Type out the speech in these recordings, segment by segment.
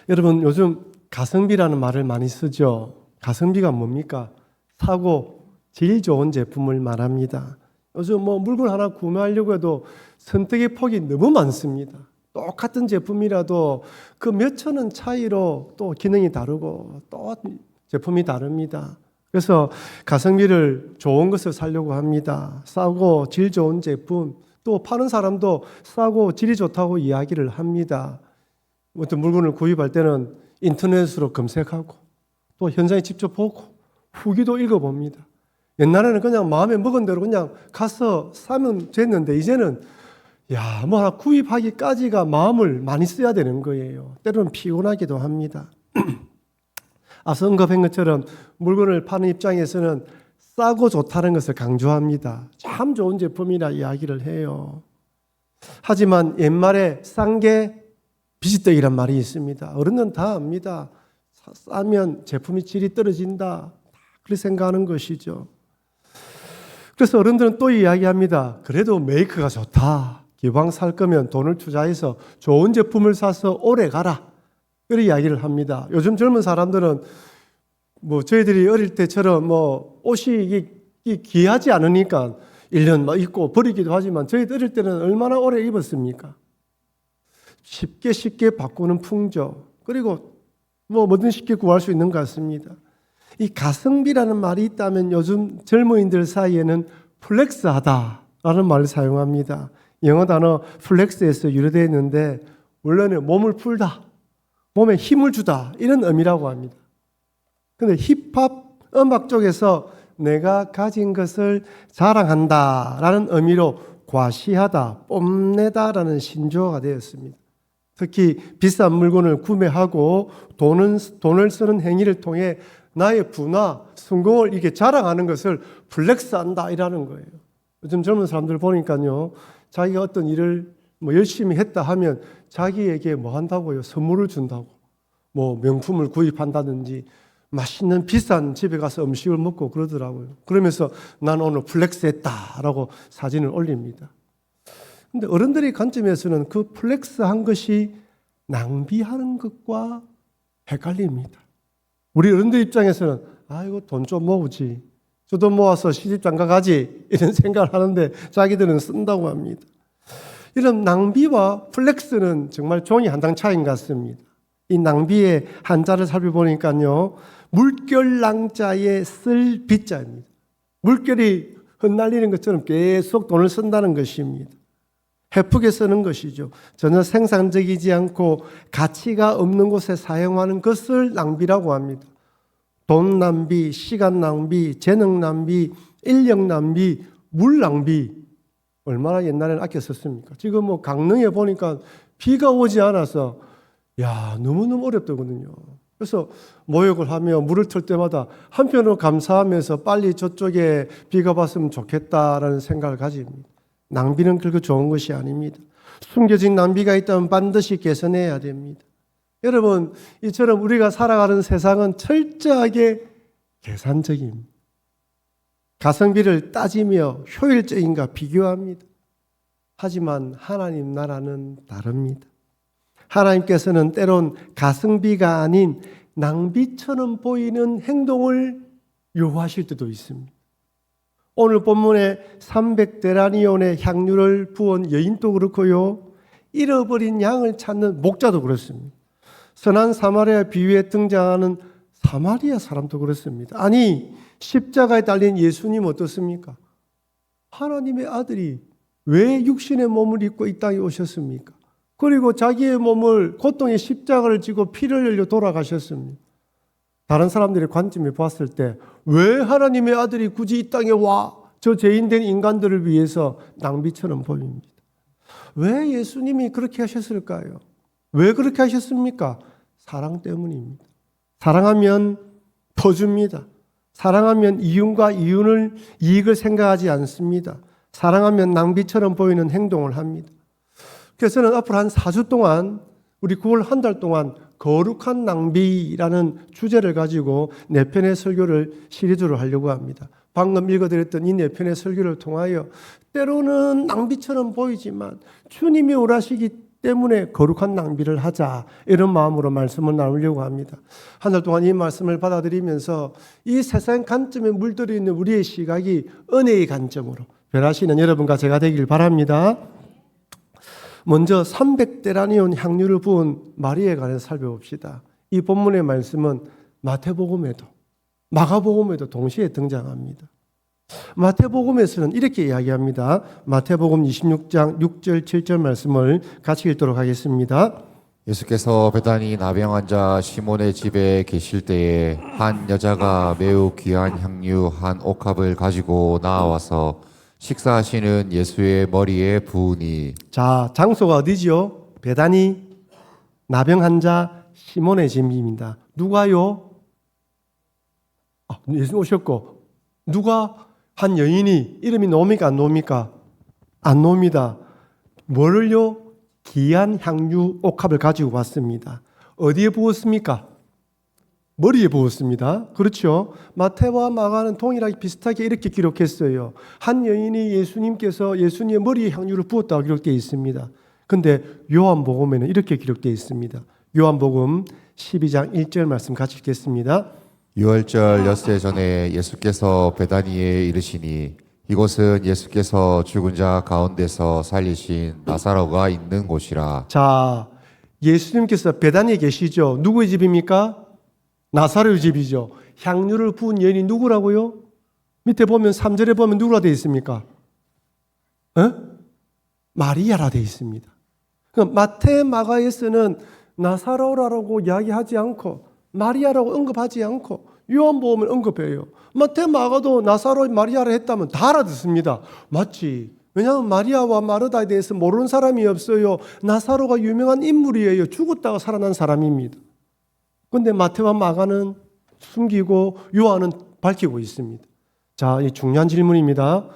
여러분, 요즘 가성비라는 말을 많이 쓰죠. 가성비가 뭡니까? 사고, 질 좋은 제품을 말합니다. 요즘 물건 하나 구매하려고 해도 선택의 폭이 너무 많습니다. 똑같은 제품이라도 그 몇천 원 차이로 또 기능이 다르고 또 제품이 다릅니다. 그래서 가성비를 좋은 것을 사려고 합니다. 싸고 질 좋은 제품, 또 파는 사람도 싸고 질이 좋다고 이야기를 합니다. 어떤 물건을 구입할 때는 인터넷으로 검색하고 또 현장에 직접 보고 후기도 읽어봅니다. 옛날에는 그냥 마음에 먹은 대로 그냥 가서 사면 됐는데 이제는 하나 구입하기까지가 마음을 많이 써야 되는 거예요. 때로는 피곤하기도 합니다. 앞서 언급한 것처럼 물건을 파는 입장에서는 싸고 좋다는 것을 강조합니다. 참 좋은 제품이라 이야기를 해요. 하지만 옛말에 싼 게 비지떡이란 말이 있습니다. 어른들은 다 압니다. 싸면 제품이 질이 떨어진다. 그렇게 생각하는 것이죠. 그래서 어른들은 또 이야기합니다. 그래도 메이커가 좋다. 기왕 살 거면 돈을 투자해서 좋은 제품을 사서 오래 가라. 그런 이야기를 합니다. 요즘 젊은 사람들은 저희들이 어릴 때처럼 옷이 귀하지 않으니까 1년 입고 버리기도 하지만 저희들 어릴 때는 얼마나 오래 입었습니까? 쉽게 바꾸는 풍조, 그리고 뭐든 쉽게 구할 수 있는 것 같습니다. 이 가성비라는 말이 있다면 요즘 젊은이들 사이에는 플렉스하다라는 말을 사용합니다. 영어 단어 플렉스에서 유래되어 있는데 원래는 몸을 풀다, 몸에 힘을 주다 이런 의미라고 합니다. 그런데 힙합 음악 쪽에서 내가 가진 것을 자랑한다라는 의미로 과시하다, 뽐내다라는 신조어가 되었습니다. 특히 비싼 물건을 구매하고 돈을 쓰는 행위를 통해 나의 부나 성공을 이렇게 자랑하는 것을 플렉스한다 이라는 거예요. 요즘 젊은 사람들 보니까요, 자기가 어떤 일을 열심히 했다 하면 자기에게 한다고요? 선물을 준다고. 명품을 구입한다든지 맛있는 비싼 집에 가서 음식을 먹고 그러더라고요. 그러면서 난 오늘 플렉스했다라고 사진을 올립니다. 근데 어른들의 관점에서는 그 플렉스한 것이 낭비하는 것과 헷갈립니다. 우리 어른들 입장에서는 이거 돈 좀 모으지. 저 돈 모아서 시집장가 가지. 이런 생각을 하는데 자기들은 쓴다고 합니다. 이런 낭비와 플렉스는 정말 종이 한 장 차이인 것 같습니다. 이 낭비의 한자를 살펴보니까요, 물결낭자에 쓸 빚자입니다. 물결이 흩날리는 것처럼 계속 돈을 쓴다는 것입니다. 헤프게 쓰는 것이죠. 전혀 생산적이지 않고 가치가 없는 곳에 사용하는 것을 낭비라고 합니다. 돈 낭비, 시간 낭비, 재능 낭비, 인력 낭비, 물 낭비. 얼마나 옛날에는 아껴 썼습니까? 지금 강릉에 보니까 비가 오지 않아서 너무너무 어렵더군요. 그래서 모욕을 하며 물을 틀 때마다 한편으로 감사하면서 빨리 저쪽에 비가 왔으면 좋겠다라는 생각을 가집니다. 낭비는 결코 좋은 것이 아닙니다. 숨겨진 낭비가 있다면 반드시 개선해야 됩니다. 여러분, 이처럼 우리가 살아가는 세상은 철저하게 계산적입니다. 가성비를 따지며 효율적인가 비교합니다. 하지만 하나님 나라는 다릅니다. 하나님께서는 때론 가성비가 아닌 낭비처럼 보이는 행동을 요구하실 때도 있습니다. 오늘 본문에 300데나리온의 향유를 부은 여인도 그렇고요, 잃어버린 양을 찾는 목자도 그렇습니다. 선한 사마리아 비유에 등장하는 사마리아 사람도 그렇습니다. 아니, 십자가에 달린 예수님 어떻습니까? 하나님의 아들이 왜 육신의 몸을 입고 이 땅에 오셨습니까? 그리고 자기의 몸을 고통의 십자가를 지고 피를 흘려 돌아가셨습니다. 다른 사람들의 관점에 봤을 때 왜 하나님의 아들이 굳이 이 땅에 와 저 죄인된 인간들을 위해서 낭비처럼 보입니다. 왜 예수님이 그렇게 하셨을까요? 왜 그렇게 하셨습니까? 사랑 때문입니다. 사랑하면 더 줍니다. 사랑하면 이익을 생각하지 않습니다. 사랑하면 낭비처럼 보이는 행동을 합니다. 그래서 저는 앞으로 한 4주 동안 우리 9월 한 달 동안 거룩한 낭비라는 주제를 가지고 4편의 설교를 시리즈로 하려고 합니다. 방금 읽어드렸던 이 4편의 설교를 통하여 때로는 낭비처럼 보이지만 주님이 원하시기 때문에 거룩한 낭비를 하자, 이런 마음으로 말씀을 나누려고 합니다. 한 달 동안 이 말씀을 받아들이면서 이 세상 관점에 물들어 있는 우리의 시각이 은혜의 관점으로 변하시는 여러분과 제가 되길 바랍니다. 먼저 300데나리온 향유를 부은 마리아에 관해서 살펴봅시다. 이 본문의 말씀은 마태복음에도 마가복음에도 동시에 등장합니다. 마태복음에서는 이렇게 이야기합니다. 마태복음 26장 6절 7절 말씀을 같이 읽도록 하겠습니다. 예수께서 베다니 나병 환자 시몬의 집에 계실 때에 한 여자가 매우 귀한 향유 한 옥합을 가지고 나와서 식사하시는 예수의 머리에 부으니. 자, 장소가 어디지요? 베다니 나병 환자 시몬의 집입니다. 누가요? 예수님 오셨고, 누가? 한 여인이 이름이 나옵니까? 안 나옵니까? 안 나옵니다. 뭐를요? 귀한 향유 옥합을 가지고 왔습니다. 어디에 부었습니까? 머리에 부었습니다. 그렇죠? 마태와 마가는 동일하게 비슷하게 이렇게 기록했어요. 한 여인이 예수님께서 예수님의 머리에 향유를 부었다고 기록되어 있습니다. 근데 요한복음에는 이렇게 기록되어 있습니다. 요한복음 12장 1절 말씀 같이 읽겠습니다. 유월절 엿새 전에 예수께서 베다니에 이르시니 이곳은 예수께서 죽은 자 가운데서 살리신 나사로가 있는 곳이라. 자, 예수님께서 베다니에 계시죠. 누구의 집입니까? 나사로의 집이죠. 향유를 부은 여인이 누구라고요? 밑에 보면 3절에 보면 누구라 되어 있습니까? 마리아라 되어 있습니다. 그럼 마태 마가에서는 나사로라고 이야기하지 않고 마리아라고 언급하지 않고 요한복음을 언급해요. 마태 마가도 나사로 마리아를 했다면 다 알아듣습니다. 맞지? 왜냐하면 마리아와 마르다에 대해서 모르는 사람이 없어요. 나사로가 유명한 인물이에요. 죽었다가 살아난 사람입니다. 그런데 마태와 마가는 숨기고 요한은 밝히고 있습니다. 자, 이 중요한 질문입니다.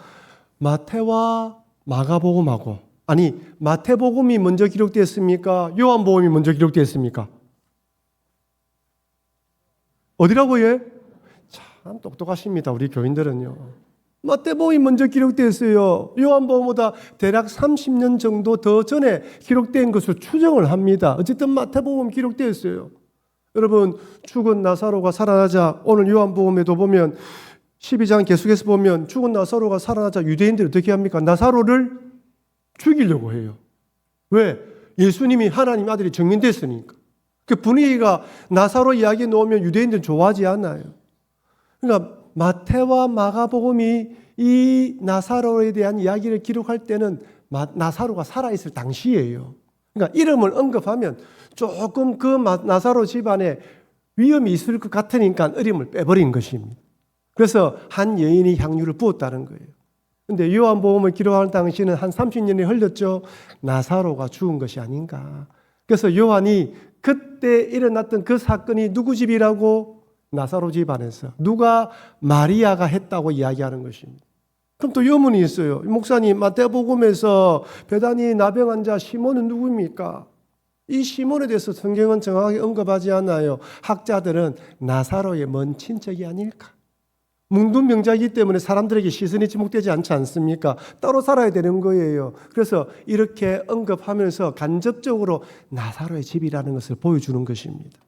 마태와 마가복음하고, 아니 마태복음이 먼저 기록되었습니까? 요한복음이 먼저 기록되었습니까? 어디라고요? 참 똑똑하십니다. 우리 교인들은요. 마태복음이 먼저 기록되었어요. 요한복음보다 대략 30년 정도 더 전에 기록된 것을 추정을 합니다. 어쨌든 마태복음 기록되었어요. 여러분, 죽은 나사로가 살아나자, 오늘 요한복음에도 보면 12장 계속해서 보면 죽은 나사로가 살아나자 유대인들이 어떻게 합니까? 나사로를 죽이려고 해요. 왜? 예수님이 하나님 아들이 증명됐으니까. 그 분위기가 나사로 이야기 놓으면 유대인들은 좋아하지 않아요. 그러니까 마태와 마가복음이 이 나사로에 대한 이야기를 기록할 때는 나사로가 살아있을 당시예요. 그러니까 이름을 언급하면 조금 그 나사로 집안에 위험이 있을 것 같으니까 이름을 빼버린 것입니다. 그래서 한 여인이 향유를 부었다는 거예요. 그런데 요한복음을 기록하는 당시는 한 30년이 흘렸죠. 나사로가 죽은 것이 아닌가. 그래서 요한이 그때 일어났던 그 사건이 누구 집이라고? 나사로 집안에서. 누가? 마리아가 했다고 이야기하는 것입니다. 그럼 또 의문이 있어요. 목사님, 마태복음에서 베다니 나병 환자 시몬은 누구입니까? 이 시몬에 대해서 성경은 정확하게 언급하지 않아요. 학자들은 나사로의 먼 친척이 아닐까? 뭉둥병자이기 때문에 사람들에게 시선이 지목되지 않지 않습니까? 따로 살아야 되는 거예요. 그래서 이렇게 언급하면서 간접적으로 나사로의 집이라는 것을 보여주는 것입니다.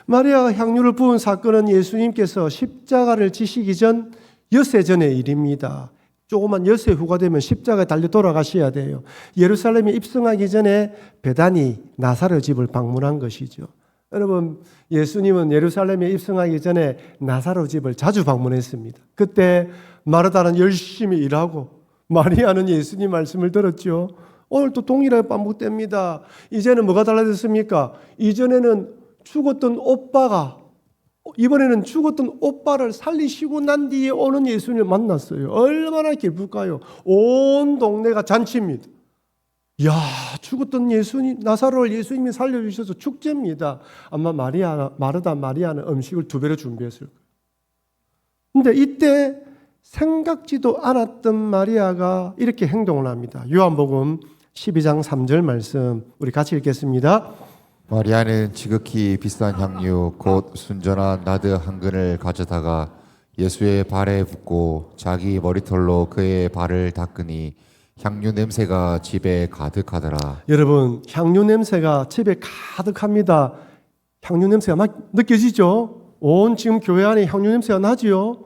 마리아가 향유를 부은 사건은 예수님께서 십자가를 지시기 전 엿새 전의 일입니다. 조그만 엿새 후가 되면 십자가에 달려 돌아가셔야 돼요. 예루살렘에 입성하기 전에 베다니 나사로 집을 방문한 것이죠. 여러분, 예수님은 예루살렘에 입성하기 전에 나사로 집을 자주 방문했습니다. 그때 마르다는 열심히 일하고 마리아는 예수님 말씀을 들었죠. 오늘 또 동일하게 반복됩니다. 이제는 뭐가 달라졌습니까? 이전에는 죽었던 오빠가 이번에는 죽었던 오빠를 살리시고 난 뒤에 오는 예수님을 만났어요. 얼마나 기쁠까요? 온 동네가 잔치입니다. 야, 죽었던 예수님, 나사로를 예수님이 살려주셔서 축제입니다. 아마 마르다 마리아는 음식을 2배로 준비했을 거예요. 근데 이때 생각지도 않았던 마리아가 이렇게 행동을 합니다. 요한복음 12장 3절 말씀 우리 같이 읽겠습니다. 마리아는 지극히 비싼 향유 곧 순전한 나드 한 근을 가져다가 예수의 발에 붓고 자기 머리털로 그의 발을 닦으니 향유 냄새가 집에 가득하더라. 여러분, 향유 냄새가 집에 가득합니다. 향유 냄새가 막 느껴지죠? 온 지금 교회 안에 향유 냄새가 나지요?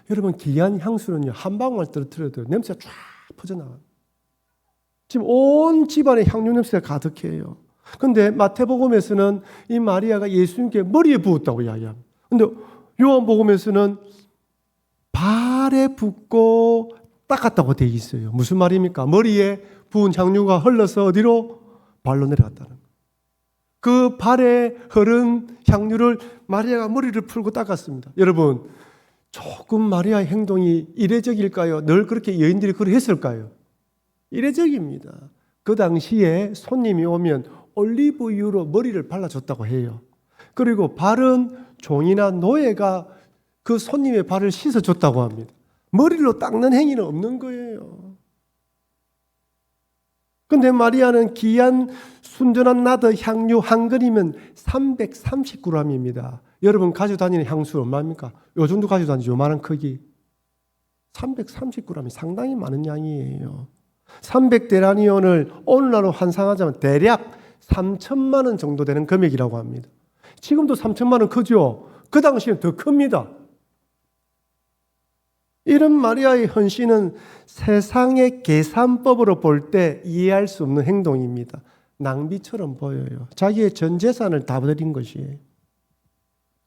여러분, 귀한 향수는요, 한 방울 떨어뜨려도 냄새가 쫙 퍼져나가요. 지금 온 집안에 향유 냄새가 가득해요. 근데 마태복음에서는 이 마리아가 예수님께 머리에 부었다고 이야기합니다. 근데 요한복음에서는 발에 붓고 닦았다고 되어 있어요. 무슨 말입니까? 머리에 부은 향유가 흘러서 어디로? 발로 내려갔다는 거예요. 그 발에 흐른 향유를 마리아가 머리를 풀고 닦았습니다. 여러분, 조금 마리아의 행동이 이례적일까요? 늘 그렇게 여인들이 그렇게 했을까요? 이례적입니다. 그 당시에 손님이 오면 올리브유로 머리를 발라줬다고 해요. 그리고 발은 종이나 노예가 그 손님의 발을 씻어줬다고 합니다. 머리로 닦는 행위는 없는 거예요. 그런데 마리아는 귀한 순전한 나드 향유 한 그램은 330g입니다. 여러분 가지고 다니는 향수 얼마입니까? 요 정도 가지고 다니죠. 요만한 크기. 330g이 상당히 많은 양이에요. 300데나리온을 오늘날로 환산하자면 대략 3천만 원 정도 되는 금액이라고 합니다. 지금도 3천만 원 크죠? 그 당시엔 더 큽니다. 이런 마리아의 헌신은 세상의 계산법으로 볼 때 이해할 수 없는 행동입니다. 낭비처럼 보여요. 자기의 전 재산을 다 버린 것이에요.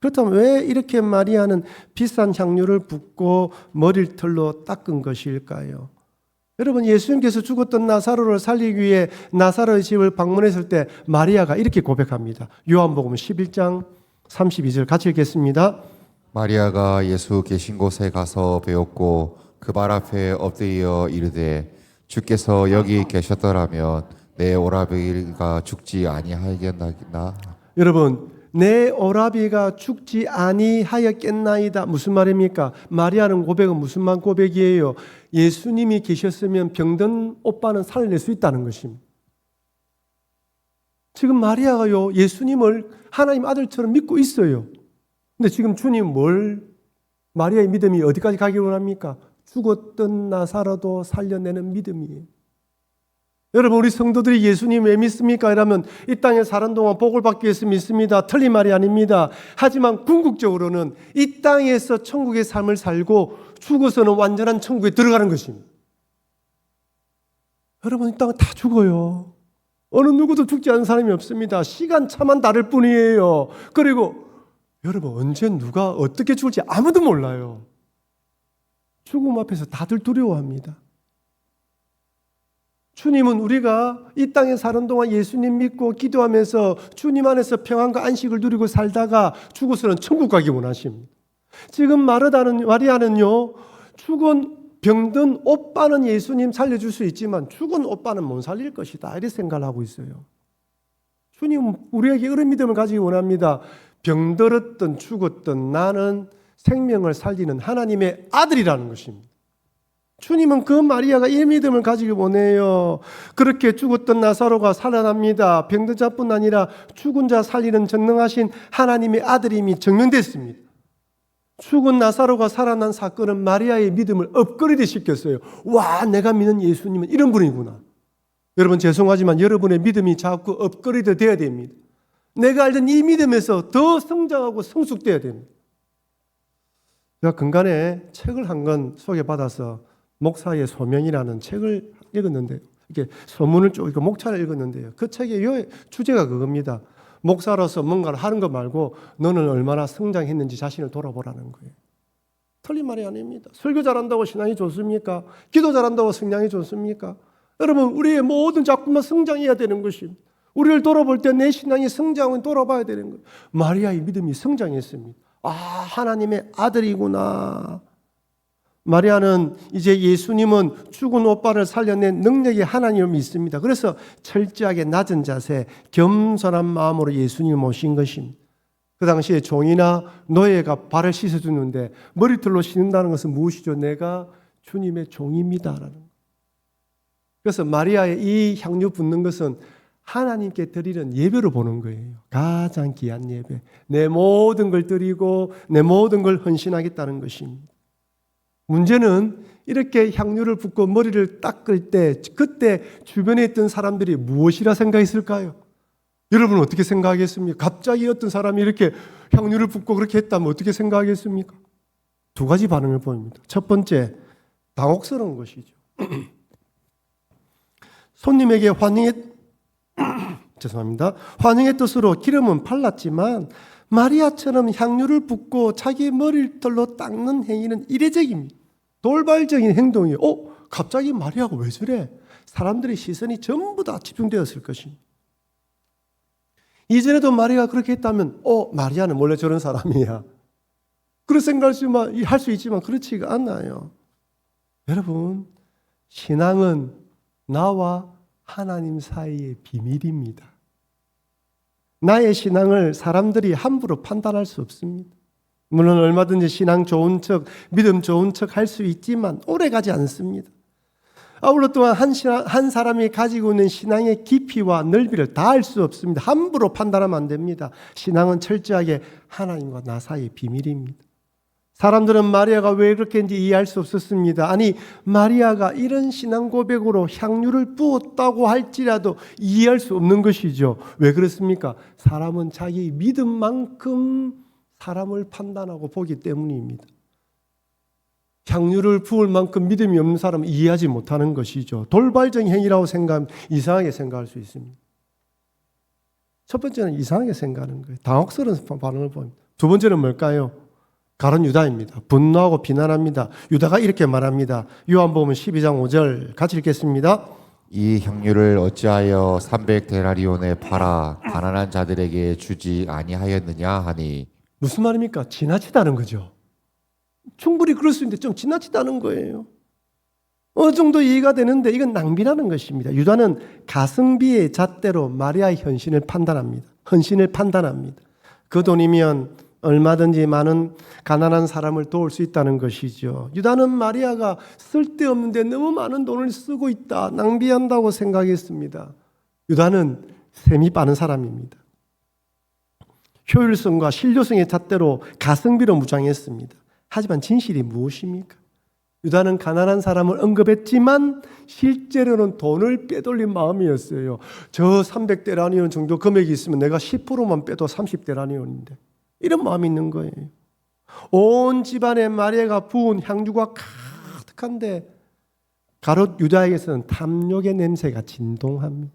그렇다면 왜 이렇게 마리아는 비싼 향유를 붓고 머리털로 닦은 것일까요? 여러분, 예수님께서 죽었던 나사로를 살리기 위해 나사로의 집을 방문했을 때 마리아가 이렇게 고백합니다. 요한복음 11장 32절 같이 읽겠습니다. 마리아가 예수 계신 곳에 가서 배웠고 그 발 앞에 엎드려 이르되 주께서 여기 계셨더라면 내 오라비가 죽지 아니하였나이다. 여러분, 내 오라비가 죽지 아니하였겠나이다. 무슨 말입니까? 마리아는 고백은 무슨 말 고백이에요? 예수님이 계셨으면 병든 오빠는 살려낼 수 있다는 것입니다. 지금 마리아가요, 예수님을 하나님 아들처럼 믿고 있어요. 근데 지금 주님 마리아의 믿음이 어디까지 가기를 원합니까? 죽었던 나사로도 살려내는 믿음이에요. 여러분, 우리 성도들이 예수님 왜 믿습니까? 이러면 이 땅에 사는 동안 복을 받기 위해서 믿습니다. 틀린 말이 아닙니다. 하지만 궁극적으로는 이 땅에서 천국의 삶을 살고 죽어서는 완전한 천국에 들어가는 것입니다. 여러분, 이 땅은 다 죽어요. 어느 누구도 죽지 않은 사람이 없습니다. 시간차만 다를 뿐이에요. 그리고 여러분, 언제 누가 어떻게 죽을지 아무도 몰라요. 죽음 앞에서 다들 두려워합니다. 주님은 우리가 이 땅에 사는 동안 예수님 믿고 기도하면서 주님 안에서 평안과 안식을 누리고 살다가 죽어서는 천국 가기 원하십니다. 지금 마리아는요, 죽은 병든 오빠는 예수님 살려줄 수 있지만 죽은 오빠는 못 살릴 것이다, 이렇게 생각을 하고 있어요. 주님은 우리에게 이런 믿음을 가지기 원합니다. 병들었든 죽었든 나는 생명을 살리는 하나님의 아들이라는 것입니다. 주님은 그 마리아가 이 믿음을 가지기 원해요. 그렇게 죽었던 나사로가 살아납니다. 병든 자뿐 아니라 죽은 자 살리는 전능하신 하나님의 아들임이 증명됐습니다. 죽은 나사로가 살아난 사건은 마리아의 믿음을 업그레이드 시켰어요. 와, 내가 믿는 예수님은 이런 분이구나. 여러분, 죄송하지만 여러분의 믿음이 자꾸 업그레이드 돼야 됩니다. 내가 알던 이 믿음에서 더 성장하고 성숙돼야 됩니다. 제가 근간에 책을 한 권 소개받아서 목사의 소명이라는 책을 읽었는데, 이렇게 소문을 쭉 목차를 읽었는데요. 그 책의 주제가 그겁니다. 목사로서 뭔가를 하는 것 말고 너는 얼마나 성장했는지 자신을 돌아보라는 거예요. 틀린 말이 아닙니다. 설교 잘한다고 신앙이 좋습니까? 기도 잘한다고 성장이 좋습니까? 여러분, 우리의 모든 작품은 성장해야 되는 것입니다. 우리를 돌아볼 때 내 신앙이 성장을 돌아봐야 되는 거예요. 마리아의 믿음이 성장했습니다. 아, 하나님의 아들이구나. 마리아는 이제 예수님은 죽은 오빠를 살려낸 능력의 하나님을 믿습니다. 그래서 철저하게 낮은 자세, 겸손한 마음으로 예수님을 모신 것입니다. 그 당시에 종이나 노예가 발을 씻어주는데 머리털로 씻는다는 것은 무엇이죠? 내가 주님의 종입니다라는 거예요. 그래서 마리아의 이 향유 붓는 것은 하나님께 드리는 예배로 보는 거예요. 가장 귀한 예배. 내 모든 걸 드리고 내 모든 걸 헌신하겠다는 것입니다. 문제는 이렇게 향유를 붓고 머리를 닦을 때 그때 주변에 있던 사람들이 무엇이라 생각했을까요? 여러분은 어떻게 생각하겠습니까? 갑자기 어떤 사람이 이렇게 향유를 붓고 그렇게 했다면 어떻게 생각하겠습니까? 두 가지 반응을 보입니다. 첫 번째, 당혹스러운 것이죠. 손님에게 환영의 뜻으로 기름은 발랐지만 마리아처럼 향유를 붓고 자기 머리털로 닦는 행위는 이례적입니다. 돌발적인 행동이에요. 갑자기 마리아가 왜 저래? 사람들의 시선이 전부 다 집중되었을 것입니다. 이전에도 마리아가 그렇게 했다면 마리아는 원래 저런 사람이야. 그런 생각을 할 수 있지만 그렇지가 않아요. 여러분, 신앙은 나와 하나님 사이의 비밀입니다. 나의 신앙을 사람들이 함부로 판단할 수 없습니다. 물론 얼마든지 신앙 좋은 척, 믿음 좋은 척 할 수 있지만 오래가지 않습니다. 아울러 또한 한 사람이 가지고 있는 신앙의 깊이와 넓이를 다 알 수 없습니다. 함부로 판단하면 안 됩니다. 신앙은 철저하게 하나님과 나 사이의 비밀입니다. 사람들은 마리아가 왜 그렇게 했는지 이해할 수 없었습니다. 아니, 마리아가 이런 신앙 고백으로 향유를 부었다고 할지라도 이해할 수 없는 것이죠. 왜 그렇습니까? 사람은 자기 믿음만큼 사람을 판단하고 보기 때문입니다. 향유를 부을 만큼 믿음이 없는 사람은 이해하지 못하는 것이죠. 돌발적인 행위라고 생각하면 이상하게 생각할 수 있습니다. 첫 번째는 이상하게 생각하는 거예요. 당혹스러운 반응을 보입니다. 두 번째는 뭘까요? 가룟 유다입니다. 분노하고 비난합니다. 유다가 이렇게 말합니다. 요한복음 12장 5절 같이 읽겠습니다. 이 향유를 어찌하여 300데나리온에 팔아 가난한 자들에게 주지 아니하였느냐 하니. 무슨 말입니까? 지나치다는 거죠. 충분히 그럴 수 있는데 좀 지나치다는 거예요. 어느 정도 이해가 되는데 이건 낭비라는 것입니다. 유다는 가성비의 잣대로 마리아의 헌신을 판단합니다. 그 돈이면 얼마든지 많은 가난한 사람을 도울 수 있다는 것이죠. 유다는 마리아가 쓸데없는데 너무 많은 돈을 쓰고 있다, 낭비한다고 생각했습니다. 유다는 셈이 빠른 사람입니다. 효율성과 신료성의 잣대로 가성비로 무장했습니다. 하지만 진실이 무엇입니까? 유다는 가난한 사람을 언급했지만 실제로는 돈을 빼돌린 마음이었어요. 저 300데나리온 정도 금액이 있으면 내가 10%만 빼도 30데나리온인데 이런 마음이 있는 거예요. 온 집안에 마리아가 부은 향유가 가득한데 가롯 유다에게서는 탐욕의 냄새가 진동합니다.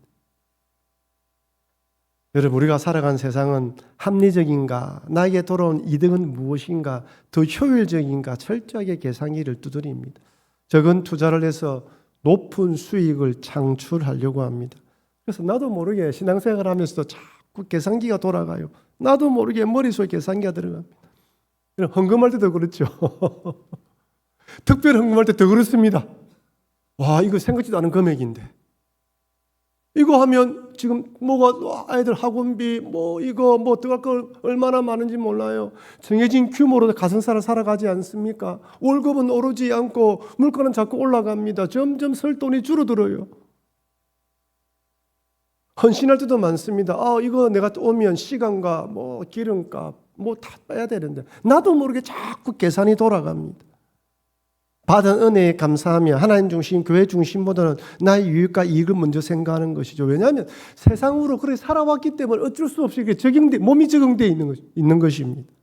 여러분, 우리가 살아가는 세상은 합리적인가, 나에게 돌아온 이득은 무엇인가, 더 효율적인가 철저하게 계산기를 두드립니다. 적은 투자를 해서 높은 수익을 창출하려고 합니다. 그래서 나도 모르게 신앙생활을 하면서도 자꾸 계산기가 돌아가요. 나도 모르게 머릿속에 계산기가 들어갑니다. 헌금할 때도 그렇죠. 특별 헌금할 때 더 그렇습니다. 와, 이거 생각지도 않은 금액인데 이거 하면 지금 뭐가 아이들 학원비 이거 들어갈 거 얼마나 많은지 몰라요. 정해진 규모로 가정사를 살아가지 않습니까? 월급은 오르지 않고 물가는 자꾸 올라갑니다. 점점 쓸 돈이 줄어들어요. 헌신할 때도 많습니다. 이거 내가 오면 시간과 기름값 다 빼야 되는데 나도 모르게 자꾸 계산이 돌아갑니다. 받은 은혜에 감사하며 하나님 중심, 교회 중심보다는 나의 유익과 이익을 먼저 생각하는 것이죠. 왜냐하면 세상으로 그렇게 살아왔기 때문에 어쩔 수 없이 몸이 적응되어 있는 것입니다.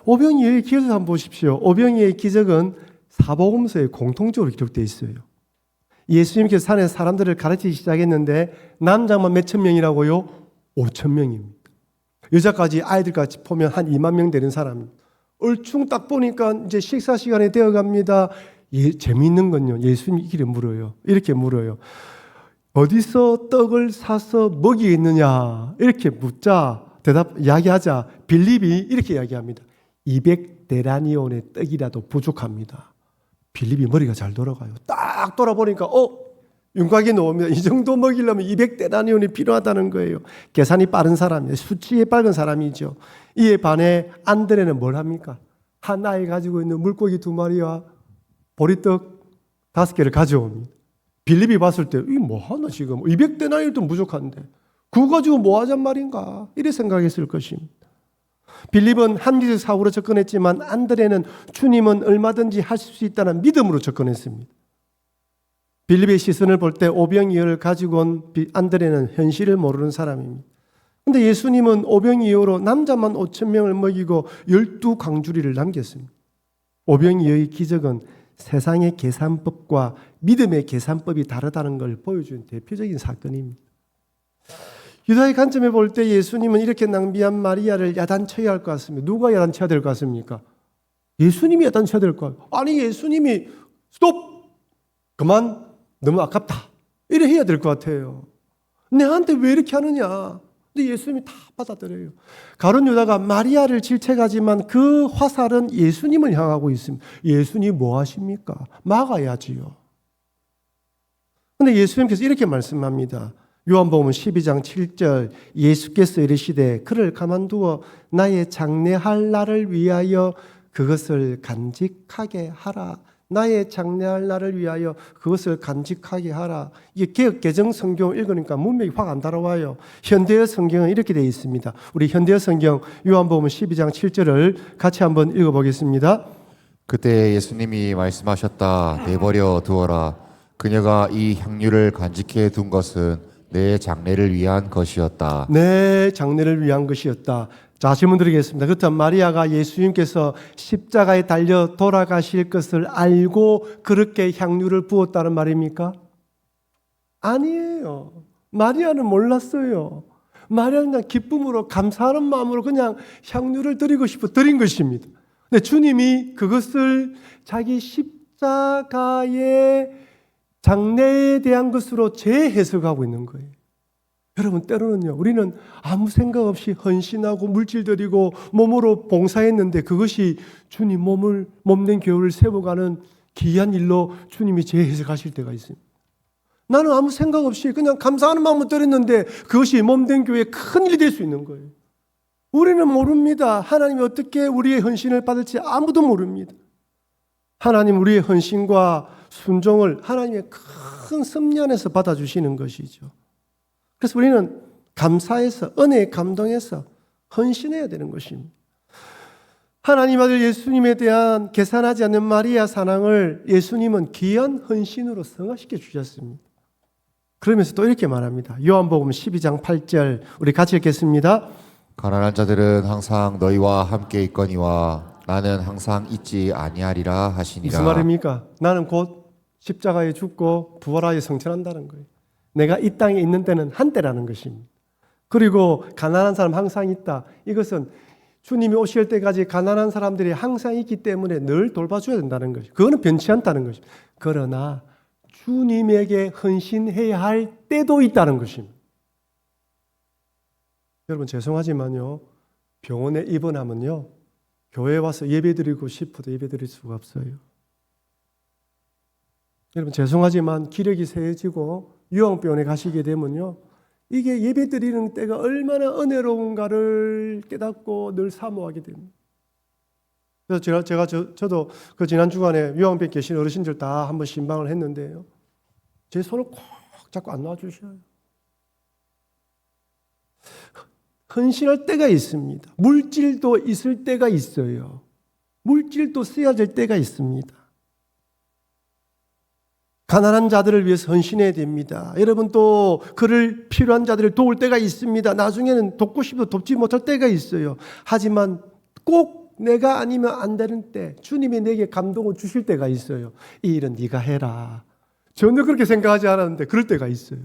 오병이어의 기적을 한번 보십시오. 오병이어의 기적은 사복음서에 공통적으로 기록되어 있어요. 예수님께서 산에 사람들을 가르치기 시작했는데 남자만 몇천 명이라고요? 5천 명입니다. 여자까지 아이들까지 보면 한 2만 명 되는 사람입니다. 얼충 딱 보니까 이제 식사 시간이 되어 갑니다. 재미있는 건요. 예수님이 이렇게 물어요. 어디서 떡을 사서 먹이겠느냐? 이렇게 묻자, 이야기하자. 빌립이 이렇게 이야기합니다. 200데나리온의 떡이라도 부족합니다. 빌립이 머리가 잘 돌아가요. 딱 돌아보니까 윤곽이 나옵니다. 이 정도 먹이려면 200데나리온이 필요하다는 거예요. 계산이 빠른 사람이에요. 수치에 빠른 사람이죠. 이에 반해 안드레는 뭘 합니까? 한 아이 가지고 있는 물고기 2마리와 보리떡 5개를 가져옵니다. 빌립이 봤을 때 이게 뭐하나 지금 200데나리온도 부족한데 그거 가지고 뭐 하잔 말인가 이래 생각했을 것입니다. 빌립은 한기적 사고로 접근했지만 안드레는 주님은 얼마든지 하실 수 있다는 믿음으로 접근했습니다. 빌립의 시선을 볼 때 오병이어를 가지고 온 안드레는 현실을 모르는 사람입니다. 그런데 예수님은 오병이어로 남자만 5천 명을 먹이고 12광주리를 남겼습니다. 오병이어의 기적은 세상의 계산법과 믿음의 계산법이 다르다는 걸 보여준 대표적인 사건입니다. 유다의 관점에 볼 때 예수님은 이렇게 낭비한 마리아를 야단쳐야 할 것 같습니다. 누가 야단쳐야 될 것 같습니까? 예수님이 야단쳐야 될 것 같아요. 아니 예수님이 스톱! 그만! 너무 아깝다. 이래 해야 될 것 같아요. 내한테 왜 이렇게 하느냐? 근데 예수님이 다 받아들여요. 가룟 유다가 마리아를 질책하지만 그 화살은 예수님을 향하고 있습니다. 예수님 뭐 하십니까? 막아야지요. 근데 예수님께서 이렇게 말씀합니다. 요한복음 12장 7절 예수께서 이르시되 그를 가만두어 나의 장례할 날을 위하여 그것을 간직하게 하라. 나의 장례할 날을 위하여 그것을 간직하게 하라. 이게 개역 개정 성경 읽으니까 문맥이 확 안 따라와요. 현대어 성경은 이렇게 되어 있습니다. 우리 현대어 성경 요한복음 12장 7절을 같이 한번 읽어보겠습니다. 그때 예수님이 말씀하셨다. 내버려 두어라. 그녀가 이 향유를 간직해 둔 것은 내 장례를 위한 것이었다. 내 장례를 위한 것이었다. 자, 질문 드리겠습니다. 그렇다면 마리아가 예수님께서 십자가에 달려 돌아가실 것을 알고 그렇게 향유를 부었다는 말입니까? 아니에요. 마리아는 몰랐어요. 마리아는 그냥 기쁨으로 감사하는 마음으로 그냥 향유를 드리고 싶어 드린 것입니다. 근데 주님이 그것을 자기 십자가의 장래에 대한 것으로 재해석하고 있는 거예요. 여러분 때로는요 우리는 아무 생각 없이 헌신하고 물질 드리고 몸으로 봉사했는데 그것이 주님 몸된 교회를 세워가는 귀한 일로 주님이 재해석하실 때가 있습니다. 나는 아무 생각 없이 그냥 감사하는 마음으로 드렸는데 그것이 몸된 교회에 큰 일이 될 수 있는 거예요. 우리는 모릅니다. 하나님이 어떻게 우리의 헌신을 받을지 아무도 모릅니다. 하나님 우리의 헌신과 순종을 하나님의 큰 섭리 안에서 받아주시는 것이죠. 그래서 우리는 감사해서 은혜에 감동해서 헌신해야 되는 것입니다. 하나님 아들 예수님에 대한 계산하지 않는 마리아 사랑을 예수님은 귀한 헌신으로 승화시켜 주셨습니다. 그러면서 또 이렇게 말합니다. 요한복음 12장 8절 우리 같이 읽겠습니다. 가난한 자들은 항상 너희와 함께 있거니와 나는 항상 있지 아니하리라 하시니라. 무슨 말입니까? 나는 곧 십자가에 죽고 부활하여 성천한다는 거예요. 내가 이 땅에 있는 때는 한때라는 것입니다. 그리고 가난한 사람 항상 있다. 이것은 주님이 오실 때까지 가난한 사람들이 항상 있기 때문에 늘 돌봐줘야 된다는 것이죠. 그거는 변치 않다는 것입니다. 그러나 주님에게 헌신해야 할 때도 있다는 것입니다. 여러분 죄송하지만요. 병원에 입원하면요. 교회에 와서 예배드리고 싶어도 예배드릴 수가 없어요. 여러분 죄송하지만 기력이 세해지고 요양병원에 가시게 되면요. 이게 예배드리는 때가 얼마나 은혜로운가를 깨닫고 늘 사모하게 됩니다. 그래서 저도 그 지난 주간에 요양병 계신 어르신들 다 한번 신방을 했는데요. 제 손을 꼭 잡고 안 놔주셔요. 헌신할 때가 있습니다. 물질도 있을 때가 있어요. 물질도 써야 될 때가 있습니다. 가난한 자들을 위해서 헌신해야 됩니다. 여러분 또 그를 필요한 자들을 도울 때가 있습니다. 나중에는 돕고 싶어도 돕지 못할 때가 있어요. 하지만 꼭 내가 아니면 안 되는 때 주님이 내게 감동을 주실 때가 있어요. 이 일은 네가 해라. 전혀 그렇게 생각하지 않았는데 그럴 때가 있어요.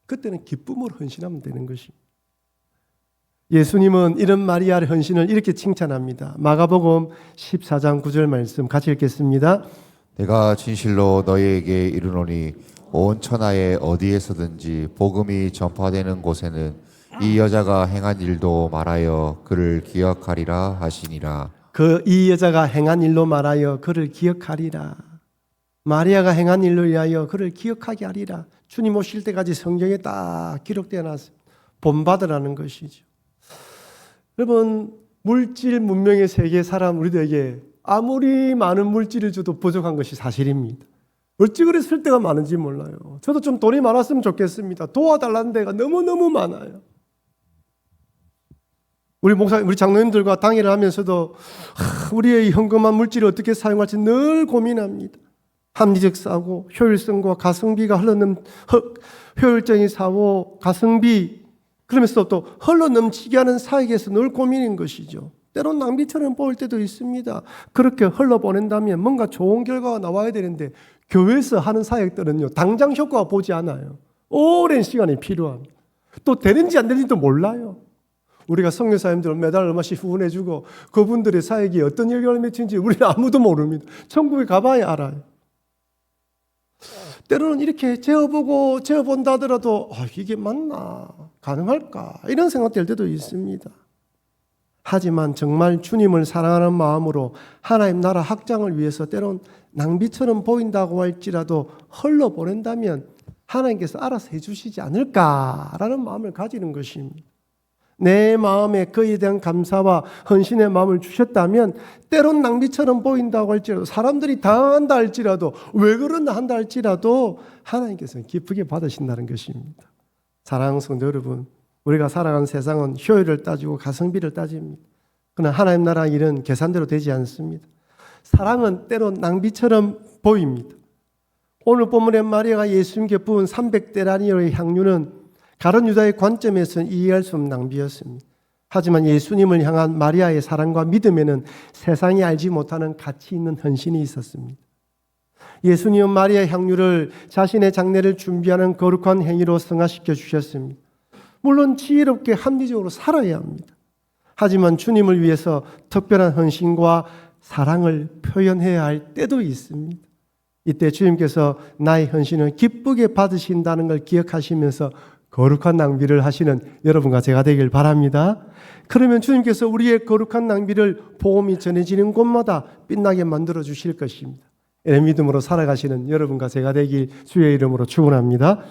그때는 기쁨으로 헌신하면 되는 것입니다. 예수님은 이런 마리아의 헌신을 이렇게 칭찬합니다. 마가복음 14장 9절 말씀 같이 읽겠습니다. 내가 진실로 너희에게 이르노니 온 천하에 어디에서든지 복음이 전파되는 곳에는 이 여자가 행한 일도 말하여 그를 기억하리라 하시니라. 이 여자가 행한 일로 말하여 그를 기억하리라. 마리아가 행한 일로 위하여 그를 기억하게 하리라. 주님 오실 때까지 성경에 딱 기록되어 놨어요. 본받으라는 것이죠. 여러분 물질 문명의 세계 사람 우리들에게 아무리 많은 물질을 줘도 부족한 것이 사실입니다. 어찌 그리 쓸 데가 많은지 몰라요. 저도 좀 돈이 많았으면 좋겠습니다. 도와달라는 데가 너무너무 많아요. 우리 목사, 우리 장로님들과 당회를 하면서도 우리의 현금화 물질을 어떻게 사용할지 늘 고민합니다. 합리적 사고, 효율성과 가성비가 효율적인 사고, 가성비, 그러면서 또 흘러넘치게 하는 사역에서 늘 고민인 것이죠. 때론 낭비처럼 보일 때도 있습니다. 그렇게 흘러보낸다면 뭔가 좋은 결과가 나와야 되는데 교회에서 하는 사역들은요, 당장 효과가 보지 않아요. 오랜 시간이 필요합니다. 또 되는지 안 되는지도 몰라요. 우리가 성교사님들 매달 얼마씩 후원해주고 그분들의 사역이 어떤 영향을 미치는지 우리는 아무도 모릅니다. 천국에 가봐야 알아요. 때로는 이렇게 재어본다 하더라도 이게 맞나? 가능할까? 이런 생각될 때도 있습니다. 하지만 정말 주님을 사랑하는 마음으로 하나님 나라 확장을 위해서 때론 낭비처럼 보인다고 할지라도 흘러보낸다면 하나님께서 알아서 해주시지 않을까라는 마음을 가지는 것입니다. 내 마음에 그에 대한 감사와 헌신의 마음을 주셨다면 때론 낭비처럼 보인다고 할지라도 사람들이 당한다 할지라도 왜 그러나 한다 할지라도 하나님께서는 기쁘게 받으신다는 것입니다. 사랑하는 성도 여러분, 우리가 살아가는 세상은 효율을 따지고 가성비를 따집니다. 그러나 하나님 나라 일은 계산대로 되지 않습니다. 사랑은 때론 낭비처럼 보입니다. 오늘 본문의 마리아가 예수님께 부은 300데나리오의 향유는 가룟 유다의 관점에서는 이해할 수 없는 낭비였습니다. 하지만 예수님을 향한 마리아의 사랑과 믿음에는 세상이 알지 못하는 가치 있는 헌신이 있었습니다. 예수님은 마리아의 향유를 자신의 장례를 준비하는 거룩한 행위로 승화시켜 주셨습니다. 물론 지혜롭게 합리적으로 살아야 합니다. 하지만 주님을 위해서 특별한 헌신과 사랑을 표현해야 할 때도 있습니다. 이때 주님께서 나의 헌신을 기쁘게 받으신다는 걸 기억하시면서 거룩한 낭비를 하시는 여러분과 제가 되길 바랍니다. 그러면 주님께서 우리의 거룩한 낭비를 복음이 전해지는 곳마다 빛나게 만들어 주실 것입니다. 이런 믿음으로 살아가시는 여러분과 제가 되길 주의 이름으로 축원합니다.